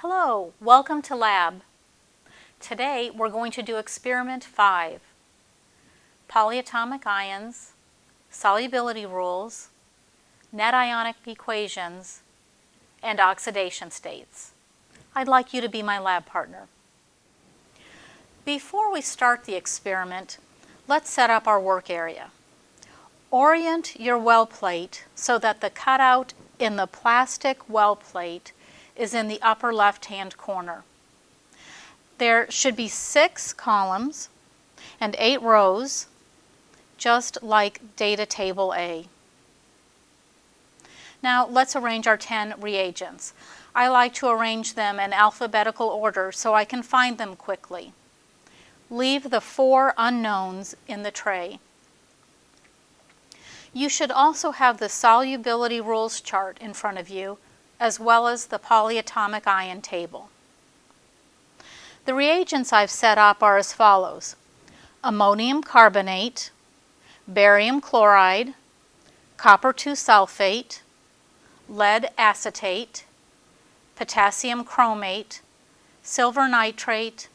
Hello, welcome to lab. Today we're going to do experiment 5, Polyatomic Ions, Solubility Rules, Net Ionic Equations, and Oxidation States. I'd like you to be my lab partner. Before we start the experiment, let's set up our work area. Orient your well plate so that the cutout in the plastic well plate is in the upper left-hand corner. There should be 6 columns and 8 rows, just like data table A. Now let's arrange our 10 reagents. I like to arrange them in alphabetical order so I can find them quickly. Leave the 4 unknowns in the tray. You should also have the solubility rules chart in front of you, as well as the polyatomic ion table. The reagents I've set up are as follows: ammonium carbonate, barium chloride, copper 2 sulfate, lead acetate, potassium chromate, silver nitrate,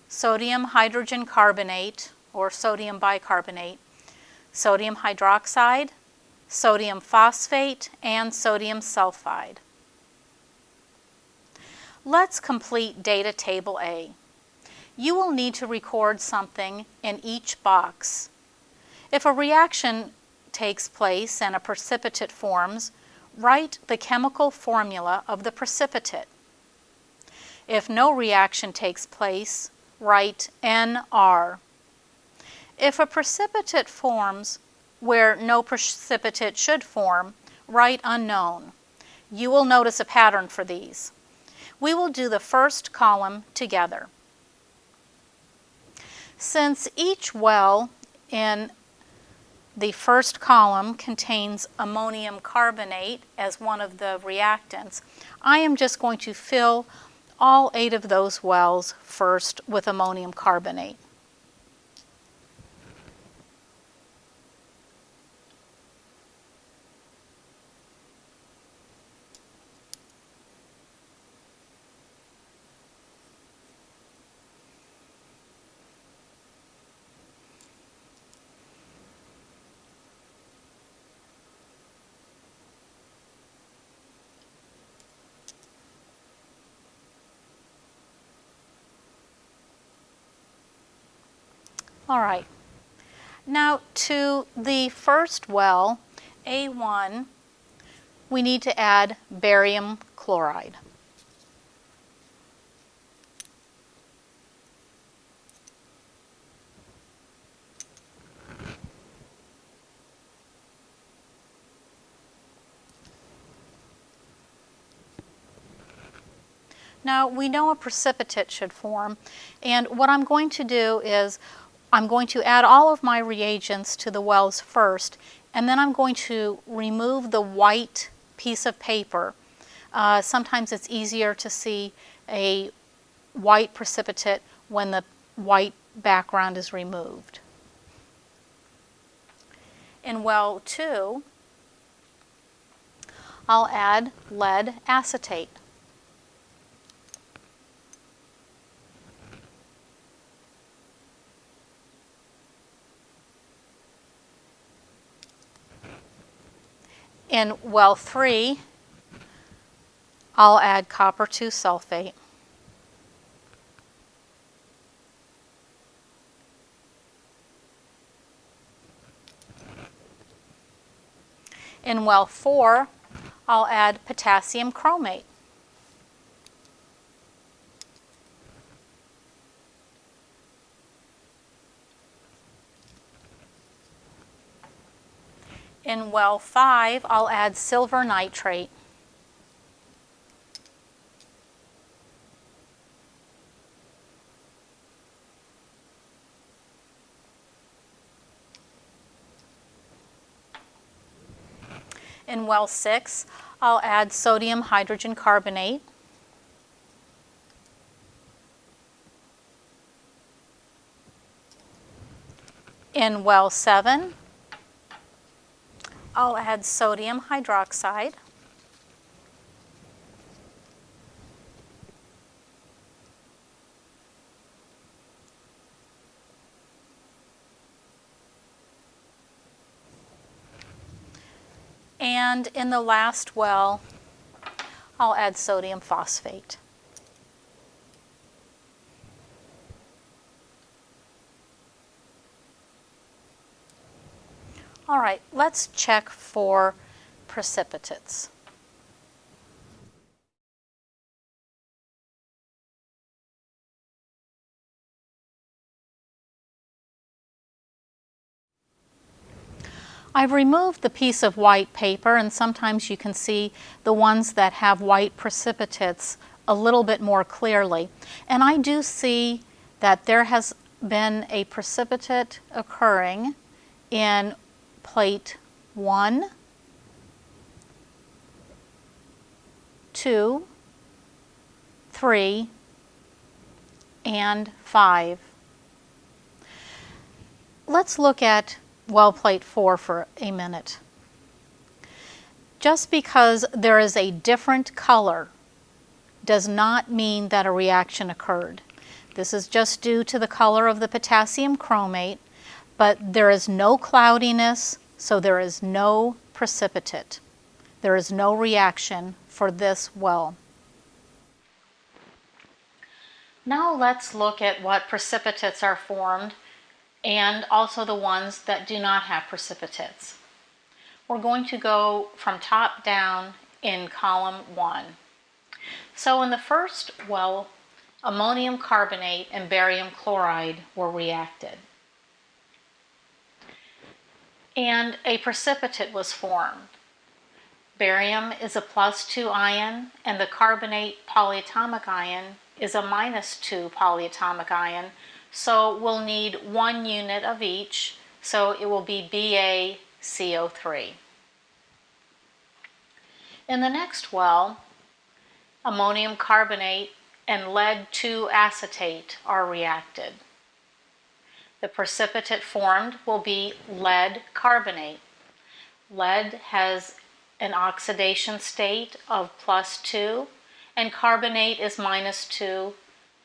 sodium hydrogen carbonate or sodium bicarbonate, sodium hydroxide, sodium phosphate, and sodium sulfide. Let's complete data table A. You will need to record something in each box. If a reaction takes place and a precipitate forms, write the chemical formula of the precipitate. If no reaction takes place, write NR. If a precipitate forms where no precipitate should form, write unknown. You will notice a pattern for these. We will do the first column together. Since each well in the first column contains ammonium carbonate as one of the reactants, I am just going to fill all 8 of those wells first with ammonium carbonate. All right, now to the first well, A1, we need to add barium chloride. Now we know a precipitate should form, and what I'm going to do is I'm going to add all of my reagents to the wells first, and then I'm going to remove the white piece of paper. Sometimes it's easier to see a white precipitate when the white background is removed. In well 2, I'll add lead acetate. In well 3, I'll add copper 2 sulfate. In well 4, I'll add potassium chromate. In well 5, I'll add silver nitrate. In well 6, I'll add sodium hydrogen carbonate. In well 7, I'll add sodium hydroxide. And in the last well, I'll add sodium phosphate. All right, let's check for precipitates. I've removed the piece of white paper, and sometimes you can see the ones that have white precipitates a little bit more clearly. And I do see that there has been a precipitate occurring in plate 1, 2, 3, and 5. Let's look at well plate 4 for a minute. Just because there is a different color does not mean that a reaction occurred. This is just due to the color of the potassium chromate, but there is no cloudiness, so there is no precipitate. There is no reaction for this well. Now let's look at what precipitates are formed and also the ones that do not have precipitates. We're going to go from top down in column 1. So in the first well, ammonium carbonate and barium chloride were reacted. And a precipitate was formed. Barium is a +2 ion, and the carbonate polyatomic ion is a -2 polyatomic ion, so we'll need 1 unit of each, so it will be BaCO3. In the next well, ammonium carbonate and lead 2 acetate are reacted. The precipitate formed will be lead carbonate. Lead has an oxidation state of +2, and carbonate is -2,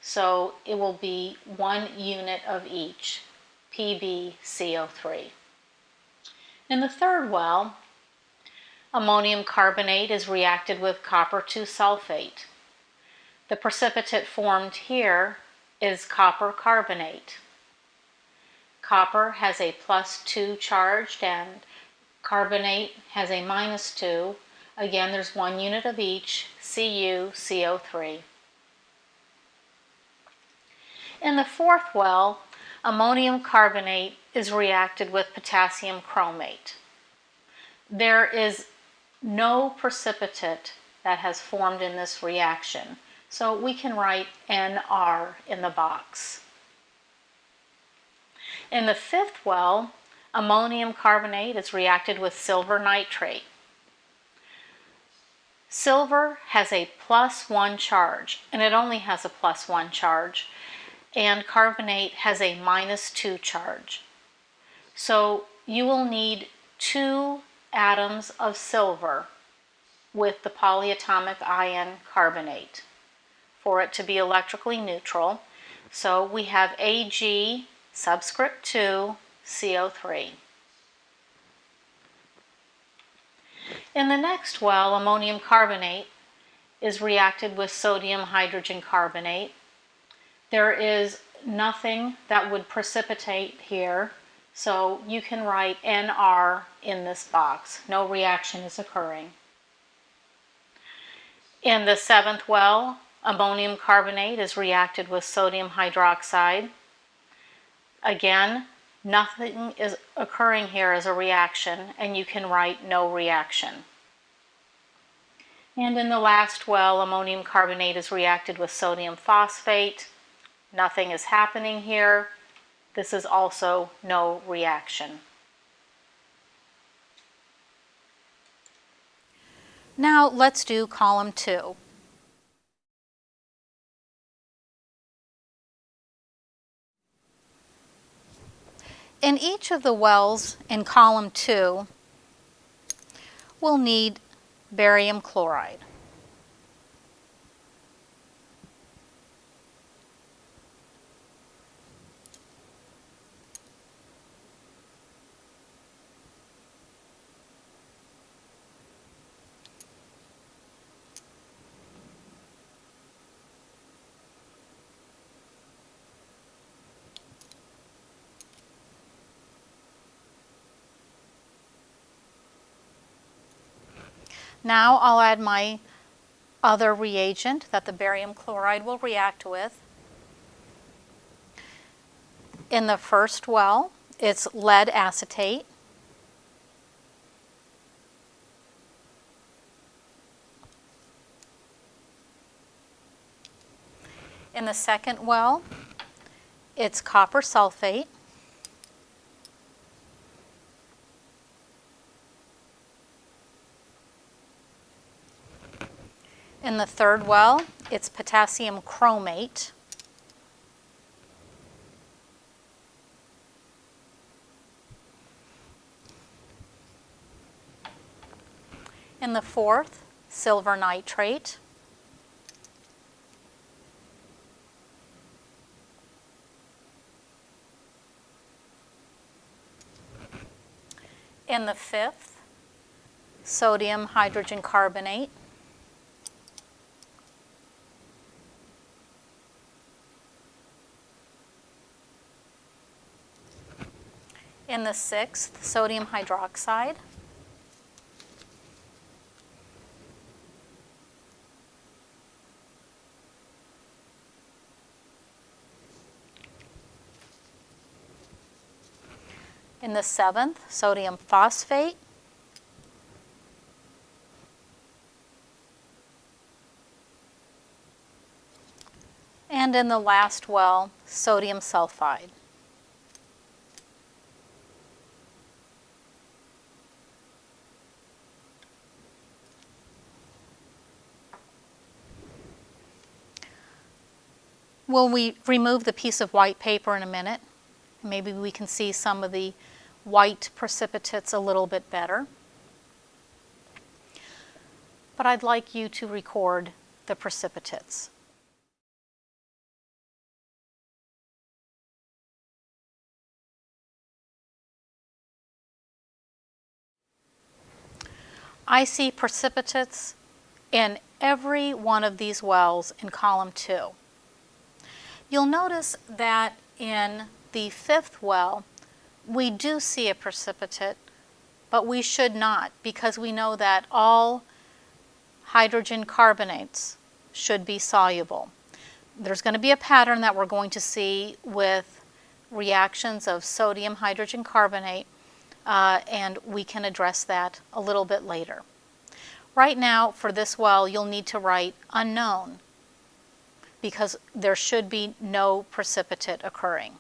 so it will be 1 unit of each, PbCO3. In the third well, ammonium carbonate is reacted with copper 2 sulfate. The precipitate formed here is copper carbonate. Copper has a +2 charge and carbonate has a -2. Again, there's 1 unit of each, CuCO3. In the fourth well, ammonium carbonate is reacted with potassium chromate. There is no precipitate that has formed in this reaction, so we can write Nr in the box. In the fifth well, ammonium carbonate is reacted with silver nitrate. Silver has a +1 charge, and it only has a +1 charge, and carbonate has a -2 charge. So you will need 2 atoms of silver with the polyatomic ion carbonate for it to be electrically neutral. So we have Ag subscript 2 CO3. In the next well, ammonium carbonate is reacted with sodium hydrogen carbonate. There is nothing that would precipitate here, so you can write Nr in this box. No reaction is occurring. In the seventh well, ammonium carbonate is reacted with sodium hydroxide. Again, nothing is occurring here as a reaction, and you can write no reaction. And in the last well, ammonium carbonate is reacted with sodium phosphate. Nothing is happening here. This is also no reaction. Now let's do column 2. In each of the wells in column 2, we'll need barium chloride. Now I'll add my other reagent that the barium chloride will react with. In the first well, it's lead acetate. In the second well, it's copper sulfate. In the third well, it's potassium chromate. In the fourth, silver nitrate. In the fifth, sodium hydrogen carbonate. In the sixth, sodium hydroxide. In the seventh, sodium phosphate. And in the last well, sodium sulfide. We'll remove the piece of white paper in a minute. Maybe we can see some of the white precipitates a little bit better. But I'd like you to record the precipitates. I see precipitates in every one of these wells in column 2. You'll notice that in the fifth well, we do see a precipitate, but we should not, because we know that all hydrogen carbonates should be soluble. There's going to be a pattern that we're going to see with reactions of sodium hydrogen carbonate, and we can address that a little bit later. Right now, for this well, you'll need to write unknown, because there should be no precipitate occurring.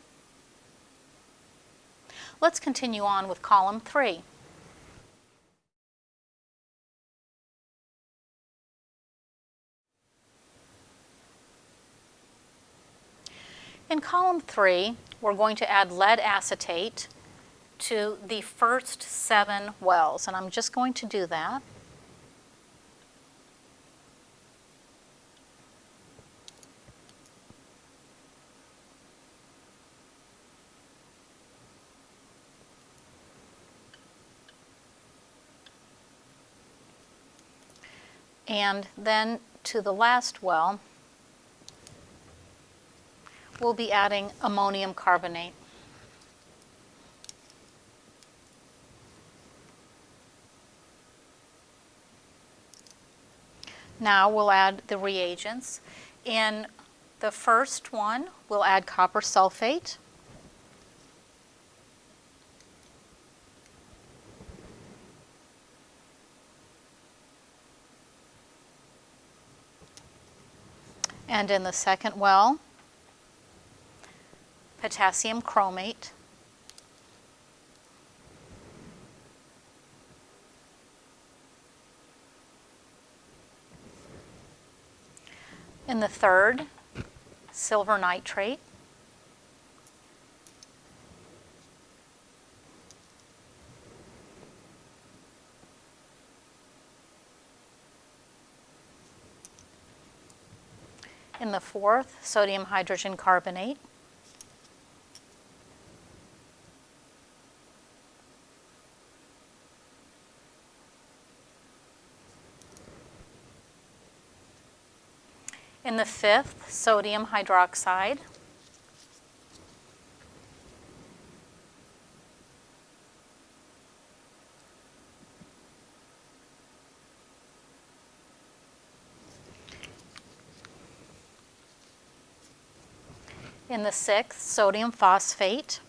Let's continue on with column 3. In column 3, we're going to add lead acetate to the first 7 wells, and I'm just going to do that. And then to the last well, we'll be adding ammonium carbonate. Now we'll add the reagents. In the first one, we'll add copper sulfate. And in the second well, potassium chromate. In the third, silver nitrate. In the fourth, sodium hydrogen carbonate. In the fifth, sodium hydroxide. In the 6th, sodium phosphate.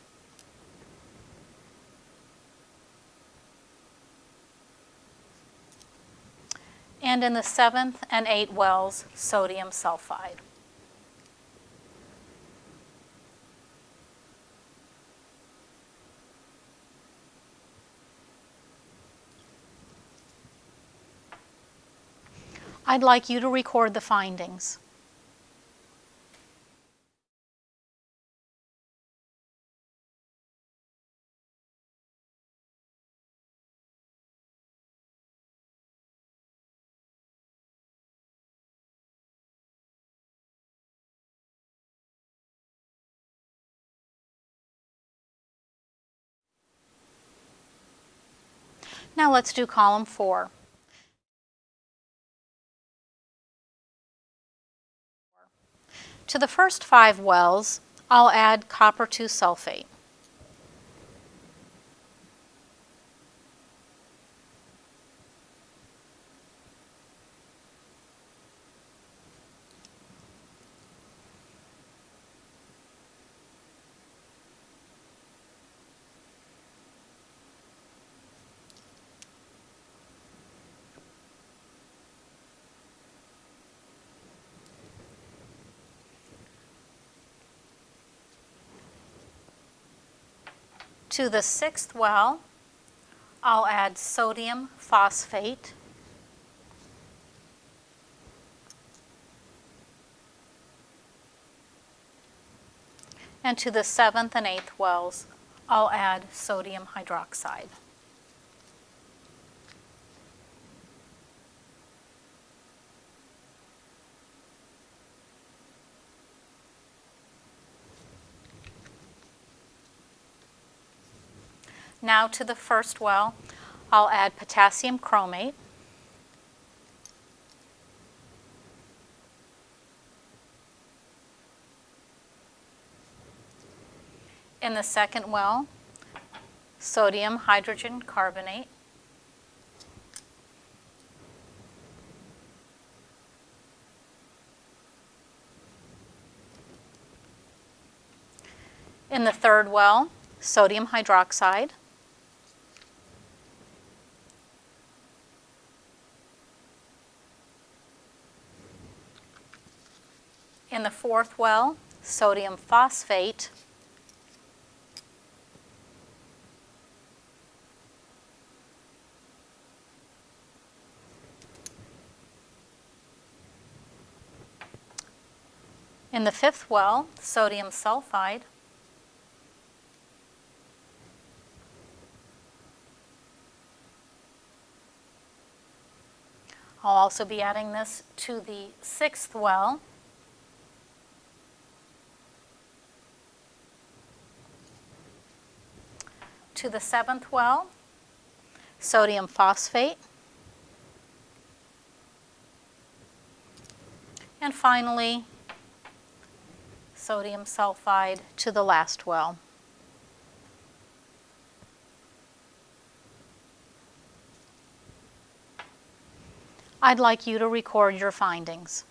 And in the 7th and 8th wells, sodium sulfide. I'd like you to record the findings. Now let's do column 4. To the first 5 wells, I'll add copper 2 sulfate. To the 6th well, I'll add sodium phosphate. And to the 7th and 8th wells, I'll add sodium hydroxide. Now to the first well, I'll add potassium chromate. In the second well, sodium hydrogen carbonate. In the third well, sodium hydroxide. In the fourth well, sodium phosphate. In the fifth well, sodium sulfide. I'll also be adding this to the sixth well. To the seventh well, sodium phosphate. And finally, sodium sulfide to the last well. I'd like you to record your findings.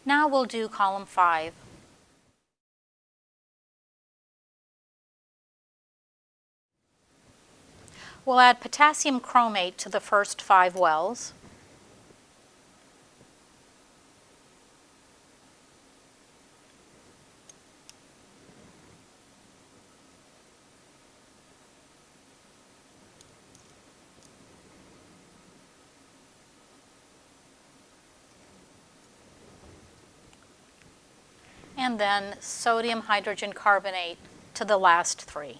Now we'll do column 5. We'll add potassium chromate to the first 5 wells. And then sodium hydrogen carbonate to the last 3.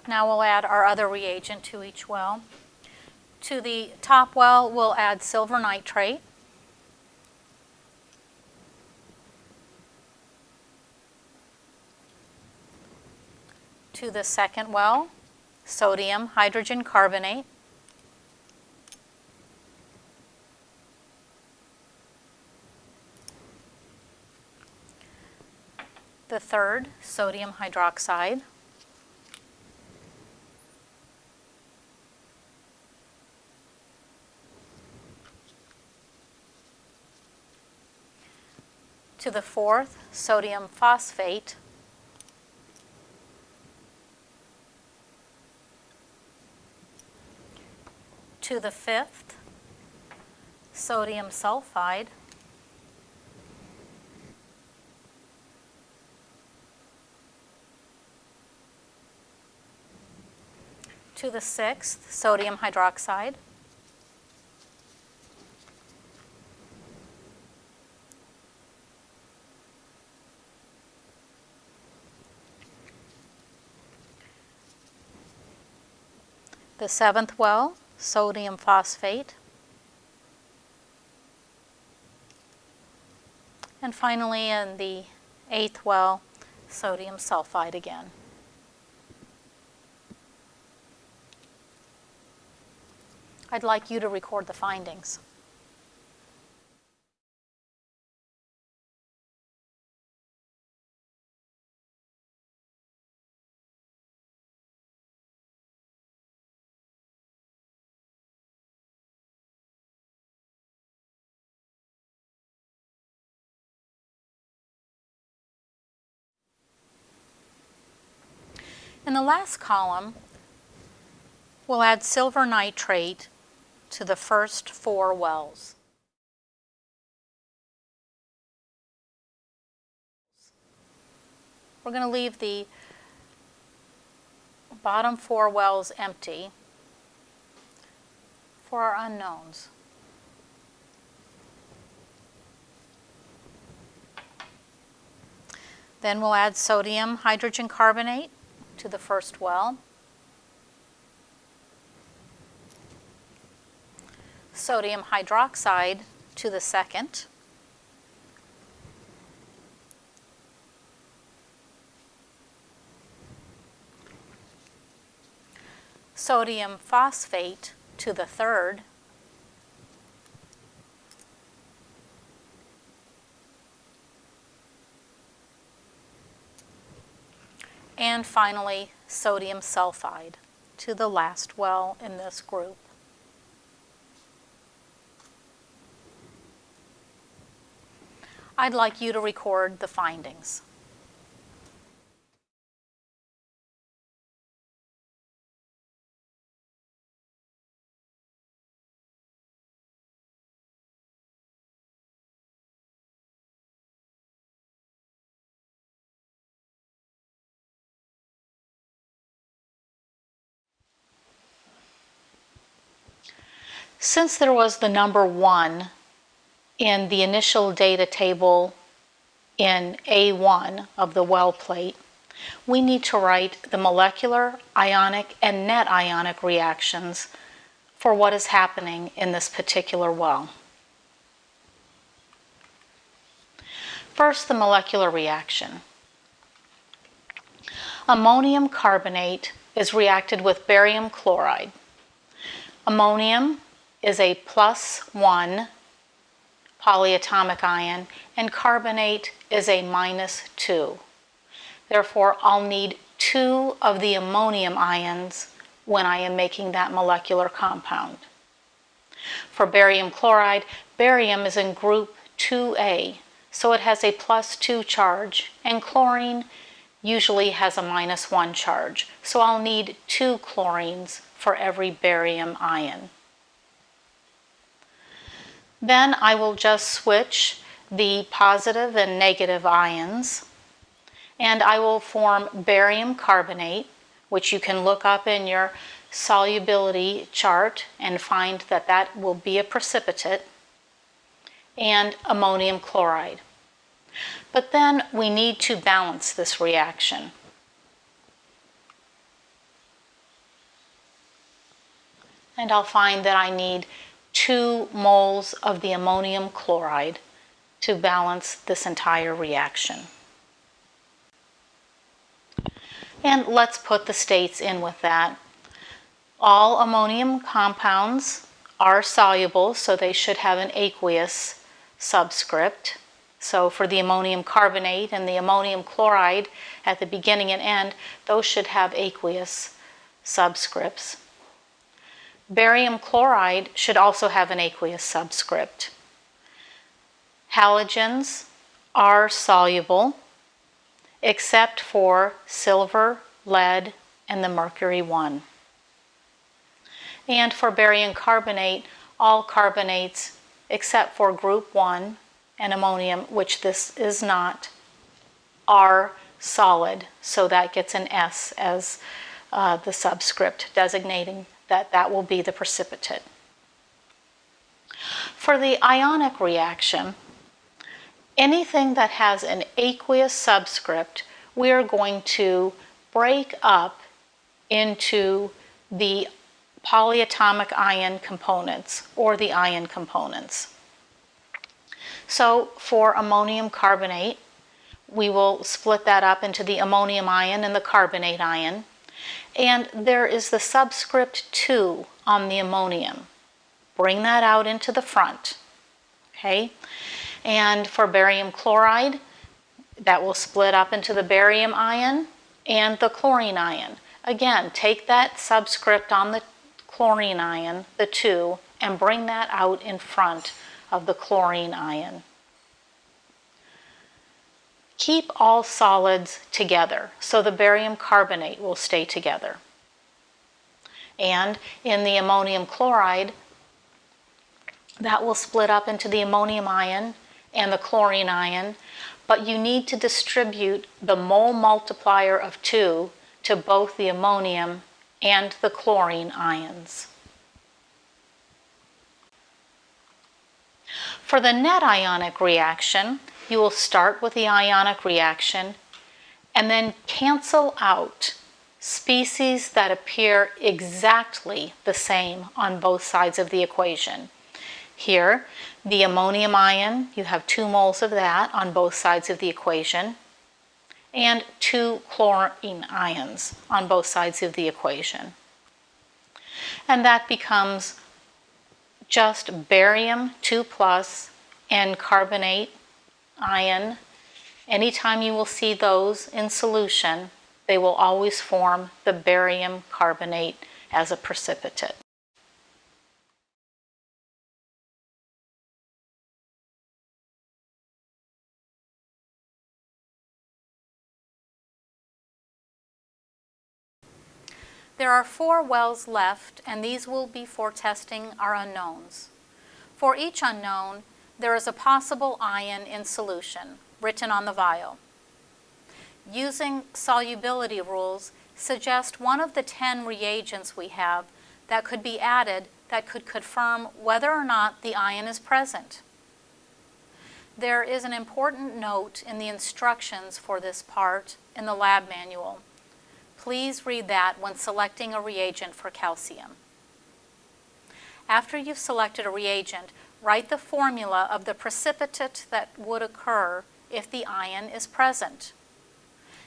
Now we'll add our other reagent to each well. To the top well, we'll add silver nitrate. To the second well, sodium hydrogen carbonate. The third, sodium hydroxide. To the fourth, sodium phosphate. To the fifth, sodium sulfide. To the sixth, sodium hydroxide. The seventh well, sodium phosphate. And finally, in the eighth well, sodium sulfide again. I'd like you to record the findings. In the last column, we'll add silver nitrate to the first 4 wells. We're going to leave the bottom 4 wells empty for our unknowns. Then we'll add sodium hydrogen carbonate to the first well. Sodium hydroxide to the second. Sodium phosphate to the third. And finally, sodium sulfide to the last well in this group. I'd like you to record the findings. Since there was the number 1 in the initial data table in A1 of the well plate, we need to write the molecular, ionic, and net ionic reactions for what is happening in this particular well. First, the molecular reaction. Ammonium carbonate is reacted with barium chloride. Ammonium is a +1 polyatomic ion, and carbonate is a -2. Therefore, I'll need 2 of the ammonium ions when I am making that molecular compound. For barium chloride, barium is in group 2A, so it has a +2 charge, and chlorine usually has a -1 charge, so I'll need 2 chlorines for every barium ion. Then I will just switch the positive and negative ions, and I will form barium carbonate, which you can look up in your solubility chart and find that that will be a precipitate, and ammonium chloride. But then we need to balance this reaction. And I'll find that I need 2 moles of the ammonium chloride to balance this entire reaction. And let's put the states in with that. All ammonium compounds are soluble, so they should have an aqueous subscript. So for the ammonium carbonate and the ammonium chloride at the beginning and end, those should have aqueous subscripts. Barium chloride should also have an aqueous subscript. Halogens are soluble except for silver, lead, and the mercury 1. And for barium carbonate, all carbonates except for group 1 and ammonium, which this is not, are solid. So that gets an S as the subscript, designating that that will be the precipitate. For the ionic reaction, anything that has an aqueous subscript, we are going to break up into the polyatomic ion components, or the ion components. So for ammonium carbonate, we will split that up into the ammonium ion and the carbonate ion. And there is the subscript 2 on the ammonium. Bring that out into the front. Okay? And for barium chloride, that will split up into the barium ion and the chlorine ion. Again, take that subscript on the chlorine ion, the 2, and bring that out in front of the chlorine ion. Keep all solids together, so the barium carbonate will stay together. And in the ammonium chloride, that will split up into the ammonium ion and the chlorine ion, but you need to distribute the mole multiplier of 2 to both the ammonium and the chlorine ions. For the net ionic reaction, you will start with the ionic reaction and then cancel out species that appear exactly the same on both sides of the equation. Here, the ammonium ion, you have 2 moles of that on both sides of the equation, and 2 chlorine ions on both sides of the equation. And that becomes just barium 2+ and carbonate ion. Anytime you will see those in solution, they will always form the barium carbonate as a precipitate. There are 4 wells left, and these will be for testing our unknowns. For each unknown, there is a possible ion in solution, written on the vial. Using solubility rules, suggest one of the 10 reagents we have that could be added that could confirm whether or not the ion is present. There is an important note in the instructions for this part in the lab manual. Please read that when selecting a reagent for calcium. After you've selected a reagent, write the formula of the precipitate that would occur if the ion is present.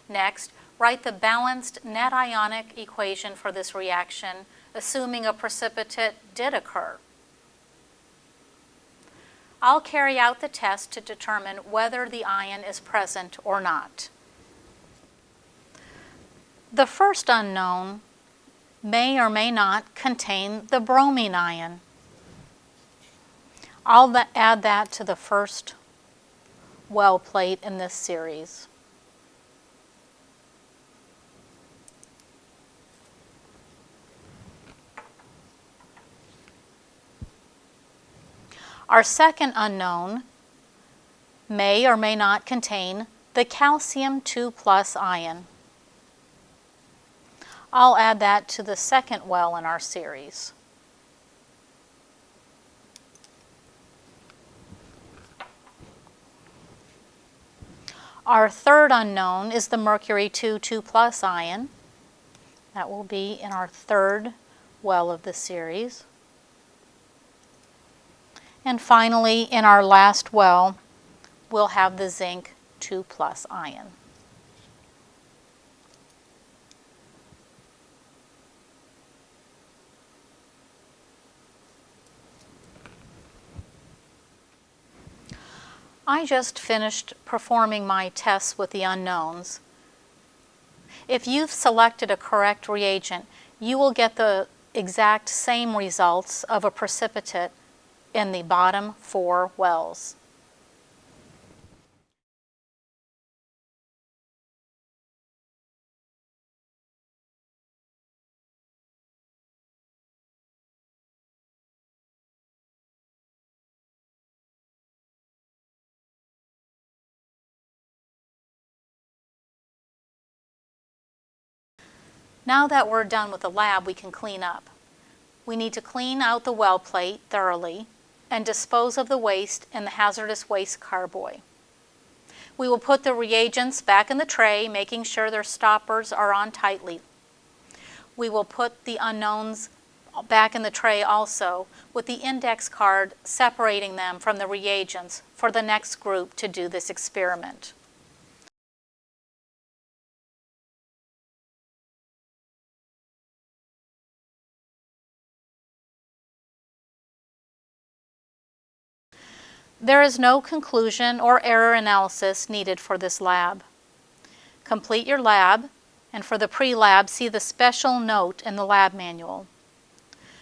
Next, write the balanced net ionic equation for this reaction, assuming a precipitate did occur. I'll carry out the test to determine whether the ion is present or not. The first unknown may or may not contain the bromine ion. I'll add that to the first well plate in this series. Our second unknown may or may not contain the calcium 2+ ion. I'll add that to the second well in our series. Our third unknown is the mercury 2+ ion. That will be in our third well of the series. And finally, in our last well, we'll have the zinc 2+ ion. I just finished performing my tests with the unknowns. If you've selected a correct reagent, you will get the exact same results of a precipitate in the bottom 4 wells. Now that we're done with the lab, we can clean up. We need to clean out the well plate thoroughly and dispose of the waste in the hazardous waste carboy. We will put the reagents back in the tray, making sure their stoppers are on tightly. We will put the unknowns back in the tray also, with the index card separating them from the reagents for the next group to do this experiment. There is no conclusion or error analysis needed for this lab. Complete your lab, and for the pre-lab, see the special note in the lab manual.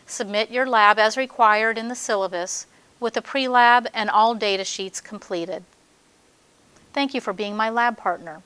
Submit your lab as required in the syllabus with the pre-lab and all data sheets completed. Thank you for being my lab partner.